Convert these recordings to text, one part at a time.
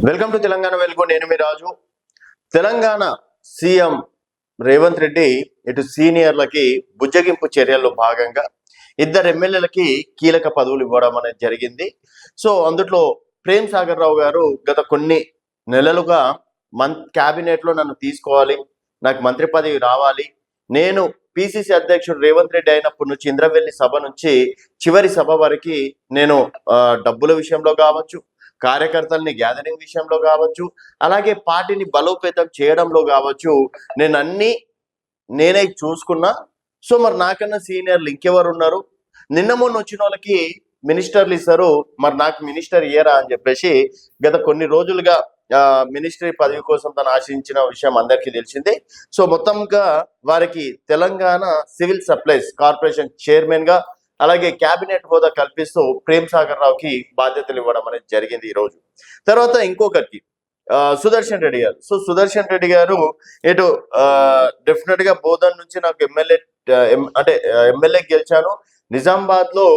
Welcome to Telangana వెలుగు. నేను మీ రాజు. Telangana CM Revanth Reddy ఇటు సీనియర్లకి బుజ్జగింపు చర్యల్లో భాగంగా ఇద్దరు ఎమ్మెల్యేలకి కీలక పదవులు ఇవ్వడం అనేది జరిగింది. సో అందులో ప్రేమ్ సాగర్ రావు గారు గత కొన్ని నెలలుగా క్యాబినెట్ లో నన్ను తీసుకోవాలి, నాకు మంత్రి పదవి రావాలి, నేను పిసిసి అధ్యక్షుడు రేవంత్ రెడ్డి అయినప్పటి నుంచి ఇంద్రవెల్లి సభ నుంచి చివరి సభ వరకు నేను డబ్బుల విషయంలో కావచ్చు, కార్యకర్తల్ని గ్యాదరింగ్ విషయంలో కావచ్చు, అలాగే పార్టీని బలోపేతం చేయడంలో కావచ్చు, నేనే చూసుకున్నా. సో మరి నాకన్నా సీనియర్లు ఇంకెవరు ఉన్నారు? నిన్న మొన్న వచ్చిన వాళ్ళకి మినిస్టర్లు ఇస్తారు, మరి నాకు మినిస్టర్ ఇయ్యరా అని చెప్పేసి గత కొన్ని రోజులుగా మినిస్ట్రీ పదవి కోసం తను ఆశించిన విషయం అందరికీ తెలిసిందే. సో మొత్తంగా వారికి Telangana civil supplies corporation chairman గా అలాగే క్యాబినెట్ హోదా కల్పిస్తూ ప్రేమ్ సాగర్ రావుకి బాధ్యతలు ఇవ్వడం అనేది జరిగింది ఈ రోజు. తర్వాత ఇంకొకరికి సుదర్శన్ రెడ్డి గారు. సో సుదర్శన్ రెడ్డి గారు ఇటు డెఫినెట్ గా బోధన్ నుంచి నాకు ఎమ్మెల్యే గెలిచాను, నిజామాబాద్ లో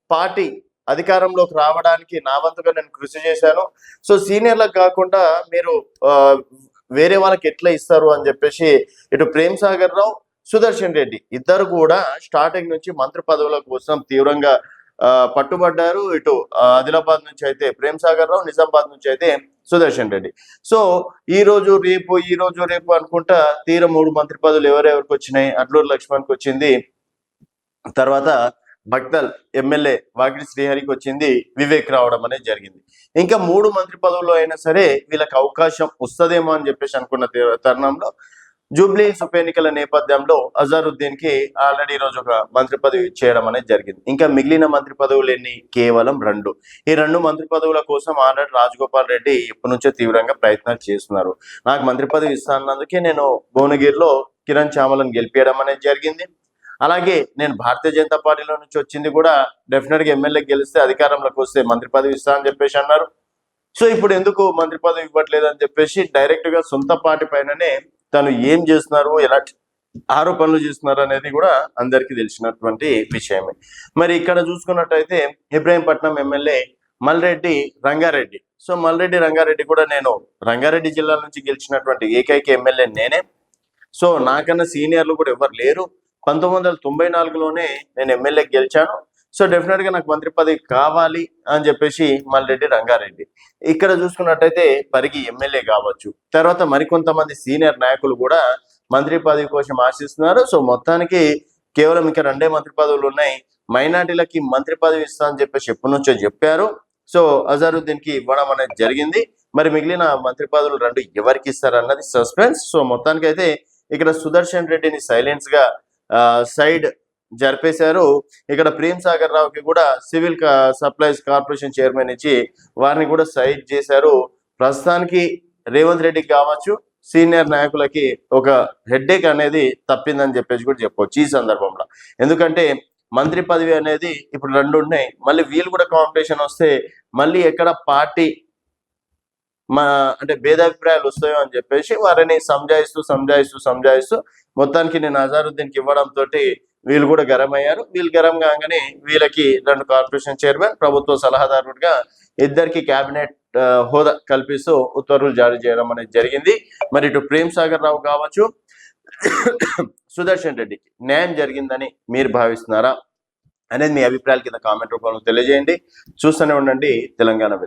పార్టీ అధికారంలోకి రావడానికి నా వంతుగా నేను కృషి చేశాను. సో సీనియర్లకు కాకుండా మీరు వేరే వాళ్ళకి ఎట్లా ఇస్తారు అని చెప్పేసి ఇటు ప్రేమ్ సాగర్ రావు, సుదర్శన్ రెడ్డి ఇద్దరు కూడా స్టార్టింగ్ నుంచి మంత్రి పదవుల కోసం తీవ్రంగా పట్టుబడ్డారు. ఇటు ఆదిలాబాద్ నుంచి అయితే ప్రేమ్ సాగర్ రావు, నిజామాబాద్ నుంచి అయితే సుదర్శన్ రెడ్డి. సో ఈ రోజు రేపు అనుకుంటా తీర 3 మంత్రి పదవులు ఎవరెవరికి వచ్చినాయి. అడ్లూరు లక్ష్మణ్కి వచ్చింది, తర్వాత భక్తల్ ఎమ్మెల్యే వాకిటి శ్రీహరికి వచ్చింది, వివేక్ రావడం అనేది జరిగింది. ఇంకా 3 మంత్రి పదవుల్లో అయినా సరే వీళ్ళకి అవకాశం వస్తుందేమో అని చెప్పేసి అనుకున్న తరుణంలో జూబ్లీ ఉప ఎన్నికల నేపథ్యంలో అజారుద్దీన్ కి ఆల్రెడీ ఈ రోజు ఒక మంత్రి పదవి చేయడం అనేది జరిగింది. ఇంకా మిగిలిన మంత్రి పదవులు ఎన్ని? కేవలం 2. ఈ 2 మంత్రి పదవుల కోసం ఆల్రెడీ రాజగోపాల్ రెడ్డి ఇప్పటి నుంచో తీవ్రంగా ప్రయత్నాలు చేస్తున్నారు. నాకు మంత్రి పదవి ఇస్తానందుకే నేను భువనగిరిలో కిరణ్ చామలను గెలిపించడం అనేది జరిగింది. అలాగే నేను భారతీయ జనతా పార్టీలో నుంచి వచ్చింది కూడా డెఫినెట్ గా ఎమ్మెల్యే గెలిస్తే అధికారంలోకి వస్తే మంత్రి పదవి ఇస్తా అని చెప్పేసి అన్నారు. సో ఇప్పుడు ఎందుకు మంత్రి పదవి ఇవ్వట్లేదు అని చెప్పేసి డైరెక్ట్ గా సొంత పార్టీ పైననే తను ఏం చేస్తున్నారు, ఎలాంటి ఆరోపణలు చేస్తున్నారు అనేది కూడా అందరికీ తెలిసినటువంటి విషయమే. మరి ఇక్కడ చూసుకున్నట్టయితే ఇబ్రహీంపట్నం ఎమ్మెల్యే మల్రెడ్డి రంగారెడ్డి. సో మల్రెడ్డి రంగారెడ్డి కూడా నేను రంగారెడ్డి జిల్లా నుంచి గెలిచినటువంటి ఏకైక ఎమ్మెల్యే నేనే. సో నాకన్నా సీనియర్లు కూడా ఎవరు లేరు. 1994లోనే నేను ఎమ్మెల్యే గెలిచాను. సో డెఫినెట్ గా నాకు మంత్రి పదవి కావాలి అని చెప్పేసి మల్రెడ్డి రంగారెడ్డి. ఇక్కడ చూసుకున్నట్టయితే పరిగి ఎమ్మెల్యే కావచ్చు, తర్వాత మరికొంతమంది సీనియర్ నాయకులు కూడా మంత్రి పదవి కోసం ఆశిస్తున్నారు. సో మొత్తానికి కేవలం ఇంకా 2 మంత్రి పదవులు ఉన్నాయి. మైనార్టీలకి మంత్రి పదవి ఇస్తా అని చెప్పేసి ఎప్పటి నుంచో చెప్పారు. సో అజారుద్దీన్ కి ఇవ్వడం అనేది జరిగింది. మరి మిగిలిన మంత్రి పదవులు 2 ఎవరికి ఇస్తారు అన్నది సస్పెన్స్. సో మొత్తానికి అయితే ఇక్కడ సుదర్శన్ రెడ్డిని సైలెన్స్ గా సైడ్ జరిపేశారు. ఇక్కడ ప్రేమ్ సాగర్ రావుకి కూడా సివిల్ సప్లైస్ కార్పొరేషన్ చైర్మన్ ఇచ్చి వారిని కూడా సైడ్ చేశారు. ప్రస్తుతానికి రేవంత్ రెడ్డికి కావచ్చు, సీనియర్ నాయకులకి ఒక హెడ్ఏక్ అనేది తప్పిందని చెప్పేసి కూడా చెప్పవచ్చు ఈ సందర్భంలో. ఎందుకంటే మంత్రి పదవి అనేది ఇప్పుడు 2 ఉన్నాయి. మళ్ళీ వీళ్ళు కూడా కాంపిటీషన్ వస్తే మళ్ళీ ఎక్కడ పార్టీ అంటే భేదాభిప్రాయాలు వస్తాయో అని చెప్పేసి వారిని సంజాయిస్తూ మొత్తానికి నేను అజారుద్దీన్కి ఇవ్వడంతో వీళ్ళు కూడా గరం అయ్యారు. వీళ్ళు గరం కాగానే వీళ్ళకి 2 కార్పొరేషన్ చైర్మన్, ప్రభుత్వ సలహాదారుడిగా ఇద్దరికి క్యాబినెట్ హోదా కల్పిస్తూ ఉత్తర్వులు జారీ చేయడం అనేది జరిగింది. మరి ఇటు ప్రేమ్ సాగర్ రావు కావచ్చు, సుదర్శన్ రెడ్డికి న్యాయం జరిగిందని మీరు భావిస్తున్నారా అనేది మీ అభిప్రాయాల కింద కామెంట్ రూపంలో తెలియజేయండి. చూస్తూనే ఉండండి తెలంగాణ వెలుగు.